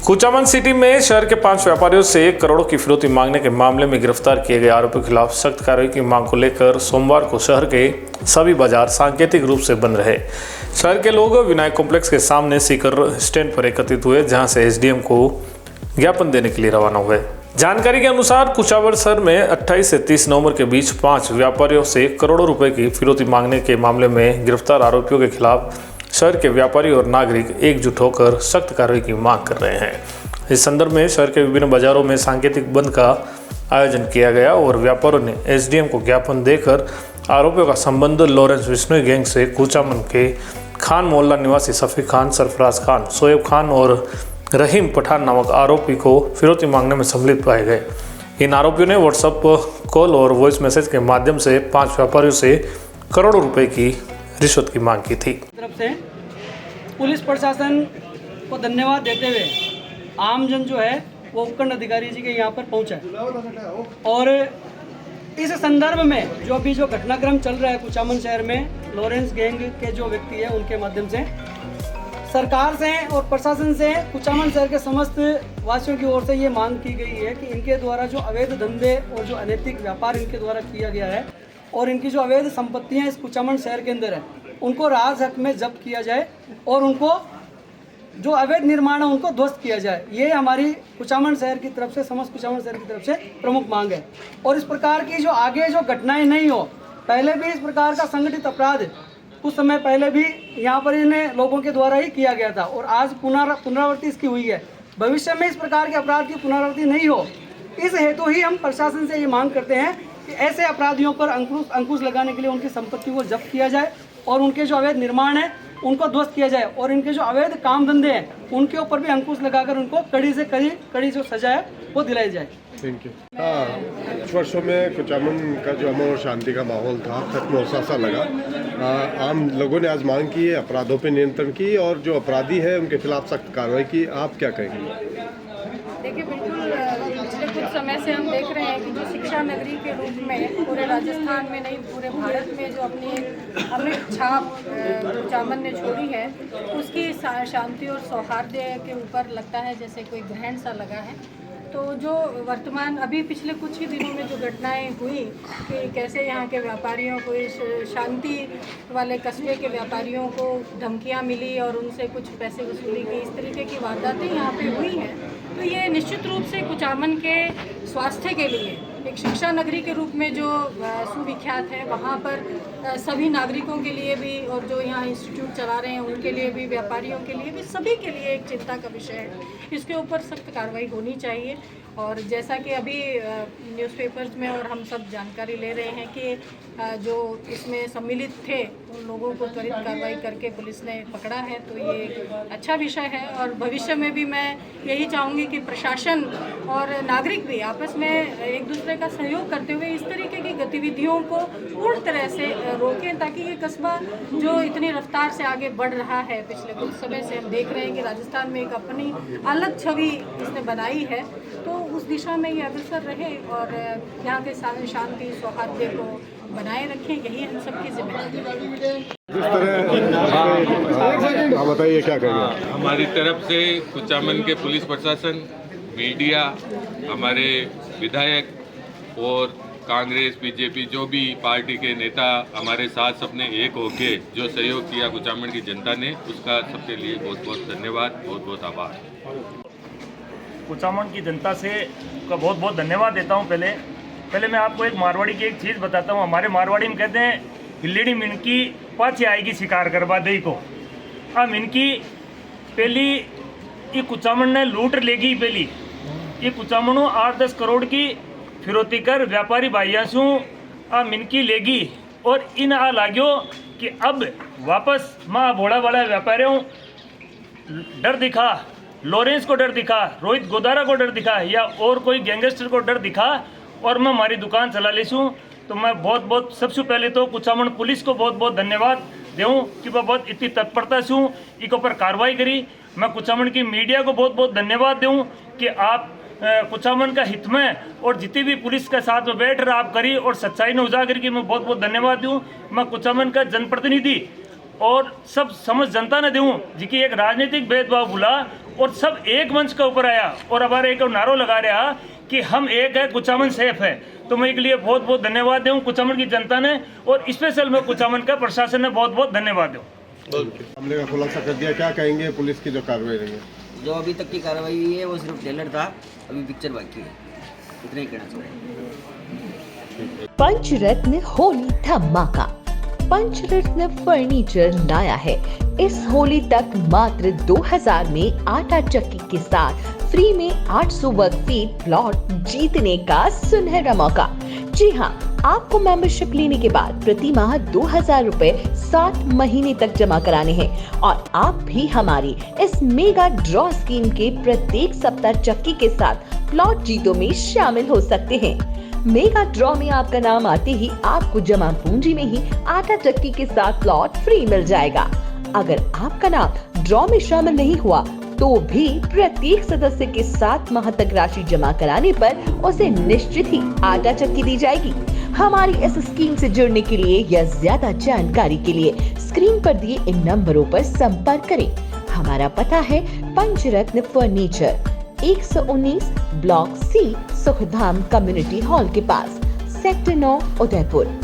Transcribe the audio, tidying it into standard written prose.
Kuchaman city में शहर के 5 व्यापारियों से करोड़ों की फिरौती मांगने के मामले में गिरफ्तार किए गए आरोपियों के खिलाफ सख्त कार्रवाई की मांग को लेकर सोमवार को शहर के सभी बाजार सांकेतिक रूप से बंद रहे। शहर के लोग विनायक कॉम्प्लेक्स के सामने सीकर स्टैंड पर एकत्रित हुए, जहां से एसडीएम को ज्ञापन देने के लिए रवाना हुए। जानकारी के अनुसार कुचामन शहर में 28 से 30 नवंबर के बीच 5 व्यापारियों से करोड़ों रुपए की फिरौती मांगने के मामले में गिरफ्तार आरोपियों के खिलाफ शहर के व्यापारी और नागरिक एकजुट होकर सख्त कार्रवाई की मांग कर रहे हैं। इस संदर्भ में शहर के विभिन्न बाजारों में सांकेतिक बंद का आयोजन किया गया और व्यापारियों ने एसडीएम को ज्ञापन देकर आरोपियों का संबंध लॉरेंस बिश्नोई गैंग से कुचामन के खान मोहल्ला निवासी सफ़ी खान, सरफराज खान, शोएब खान और रहीम पठान नामक आरोपी को फिरौती मांगने में सम्मिलित पाए गए। इन आरोपियों ने व्हाट्सएप कॉल और वॉइस मैसेज के माध्यम से 5 व्यापारियों से करोड़ों रुपए की रिश्वत की मांग की थी। तरफ से पुलिस प्रशासन को धन्यवाद देते हुए आमजन जो है वो उपखंड अधिकारी जी के यहाँ पर पहुँचा है और इस संदर्भ में जो घटनाक्रम चल रहा है कुचामन शहर में, लॉरेंस गैंग के जो व्यक्ति है उनके माध्यम से सरकार से और प्रशासन से कुचामन शहर के समस्त वासियों की ओर से ये मांग की गई है कि इनके द्वारा जो अवैध धंधे और जो अनैतिक व्यापार इनके द्वारा किया गया है और इनकी जो अवैध संपत्तियां इस कुचामन शहर के अंदर है उनको राज हक में जब्त किया जाए और उनको जो अवैध निर्माण है उनको ध्वस्त किया जाए। ये हमारी कुचामन शहर की तरफ से, समस्त कुचामन शहर की तरफ से प्रमुख मांग है। और इस प्रकार की जो आगे जो घटनाएं नहीं हो, पहले भी इस प्रकार का संगठित अपराध कुछ समय पहले भी यहाँ पर इन्हें लोगों के द्वारा ही किया गया था और आज पुनरावृत्ति इसकी हुई है। भविष्य में इस प्रकार के अपराध की पुनरावृत्ति नहीं हो, इस हेतु ही हम प्रशासन से ये मांग करते हैं कि ऐसे अपराधियों पर अंकुश लगाने के लिए उनकी संपत्ति को जब्त किया जाए और उनके जो अवैध निर्माण है उनको ध्वस्त किया जाए और इनके जो अवैध काम धंधे हैं उनके ऊपर भी अंकुश लगाकर उनको कड़ी से कड़ी जो सजा है वो दिलाई जाए। Thank you. हाँ, कुछ वर्षों में कुचामन का जो अमन और शांति का माहौल था खत्म हो सा लगा। आम लोगों ने आज मांग की है अपराधों पर नियंत्रण की और जो अपराधी है उनके खिलाफ सख्त कार्रवाई की। आप क्या कहेंगे? देखिए, बिल्कुल पिछले कुछ समय से हम देख रहे हैं कि जो शिक्षा नगरी के रूप में पूरे राजस्थान में नहीं पूरे भारत में जो अपनी अमिट छाप कुचामन ने छोड़ी है उसकी शांति और सौहार्द के ऊपर लगता है जैसे कोई ग्रहण सा लगा है। तो जो वर्तमान अभी पिछले कुछ ही दिनों में जो घटनाएं हुई कि कैसे यहाँ के व्यापारियों को, इस शांति वाले कस्बे के व्यापारियों को धमकियाँ मिली और उनसे कुछ पैसे वसूली की, इस तरीके की वारदातें यहाँ पे हुई हैं, तो ये निश्चित रूप से कुचामन के स्वास्थ्य के लिए एक शिक्षा नगरी के रूप में जो सुविख्यात है वहाँ पर सभी नागरिकों के लिए भी और जो यहाँ इंस्टीट्यूट चला रहे हैं उनके लिए भी, व्यापारियों के लिए भी, सभी के लिए एक चिंता का विषय है। इसके ऊपर सख्त कार्रवाई होनी चाहिए और जैसा कि अभी न्यूज़पेपर्स में और हम सब जानकारी ले रहे हैं कि जो इसमें सम्मिलित थे उन लोगों को त्वरित कार्रवाई करके पुलिस ने पकड़ा है, तो ये अच्छा विषय है। और भविष्य में भी मैं यही चाहूँगी कि प्रशासन और नागरिक भी आपस में एक दूसरे का सहयोग करते हुए इस तरीके की गतिविधियों को पूर्ण तरह से रोकें ताकि ये कस्बा जो इतनी रफ्तार से आगे बढ़ रहा है, पिछले कुछ समय से हम देख रहे हैं कि राजस्थान में एक अपनी अलग छवि इसने बनाई है, तो उस दिशा में ये अग्रसर रहे और यहाँ के शांति सौहार्द को बनाए रखें, यही हम सबकी जिम्मेदारी है। जिस तरह बताइए क्या करेंगे? हमारी तरफ से कुचामन के पुलिस प्रशासन, मीडिया, हमारे विधायक और कांग्रेस, बीजेपी जो भी पार्टी के नेता हमारे साथ सबने एक होके जो सहयोग किया कुचामन की जनता ने, उसका सबके लिए बहुत बहुत धन्यवाद, बहुत बहुत आभार। कुचामन की जनता से का बहुत बहुत धन्यवाद देता हूँ। पहले मैं आपको एक मारवाड़ी की एक चीज़ बताता हूँ। हमारे मारवाड़ी में कहते हैं हिल्लेड़ी मिनकी पाछे आएगी शिकार करवा दई को। अब मिनकी पहली ये कुचामन ने लूट लेगी, पहली ये कुचामनों 8-10 करोड़ की फिरौती कर व्यापारी भाइयों से आ मिनकी लेगी और इन आ लाग्यो कि अब वापस माँ भोड़ा वाला व्यापारियों डर दिखा, लॉरेंस को डर दिखा, रोहित गोदारा को डर दिखा या और कोई गैंगस्टर को डर दिखा और मैं हमारी दुकान चला लेसूँ। तो मैं बहुत सबसे पहले तो कुचामन पुलिस को बहुत धन्यवाद दूँ कि वह बहुत इतनी तत्परता से इसके ऊपर कार्रवाई करी। मैं कुचामन की मीडिया को बहुत धन्यवाद दूँ कि आप कुचामन का हित में और जितनी भी पुलिस के साथ में बैठ रहा आप करी और सच्चाई ने उजागर की मैं बहुत धन्यवाद दूँ। मैं कुचामन का जनप्रतिनिधि और सब समझ जनता ने दूँ जी की एक राजनीतिक भेदभाव भूला और सब एक मंच के ऊपर आया और हमारे एक नारो लगा रहा कि हम एक है, कुचामन सेफ है। तो मैं एक लिए बहुत बहुत धन्यवाद दूँ कुचामन की जनता ने और स्पेशल मैं कुचामन का प्रशासन ने बहुत बहुत धन्यवाद दूँ। मामले का खुलासा कर दिया, क्या कहेंगे पुलिस की जो कार्रवाई रही है? जो अभी तक की कार्रवाई हुई है वो सिर्फ ट्रेलर था, अभी पिक्चर बाकी है, इतना ही कहना चाहूँगा। पंचरत्न होली धमाका। पंचरत्न फर्नीचर लाया है इस होली तक मात्र 2000 में आटा चक्की के साथ फ्री में 800 वर्ग फीट प्लॉट जीतने का सुनहरा मौका। जी हाँ, आपको मेंबरशिप लेने के बाद प्रति माह 2000 रुपए 7 महीने तक जमा कराने हैं और आप भी हमारी इस मेगा ड्रॉ स्कीम के प्रत्येक सप्ताह चक्की के साथ प्लॉट जीतों में शामिल हो सकते हैं। मेगा ड्रॉ में आपका नाम आते ही आपको जमा पूंजी में ही आटा चक्की के साथ प्लॉट फ्री मिल जाएगा। अगर आपका नाम ड्रॉ में शामिल नहीं हुआ तो भी प्रत्येक सदस्य के 7 माह तक राशि जमा कराने पर उसे निश्चित ही आटा चक्की दी जाएगी। हमारी इस स्कीम से जुड़ने के लिए या ज्यादा जानकारी के लिए स्क्रीन पर दिए इन नंबरों पर संपर्क करें। हमारा पता है Panchratna furniture, 119 block C, Sukhdham community hall के पास, सेक्टर 9, उदयपुर।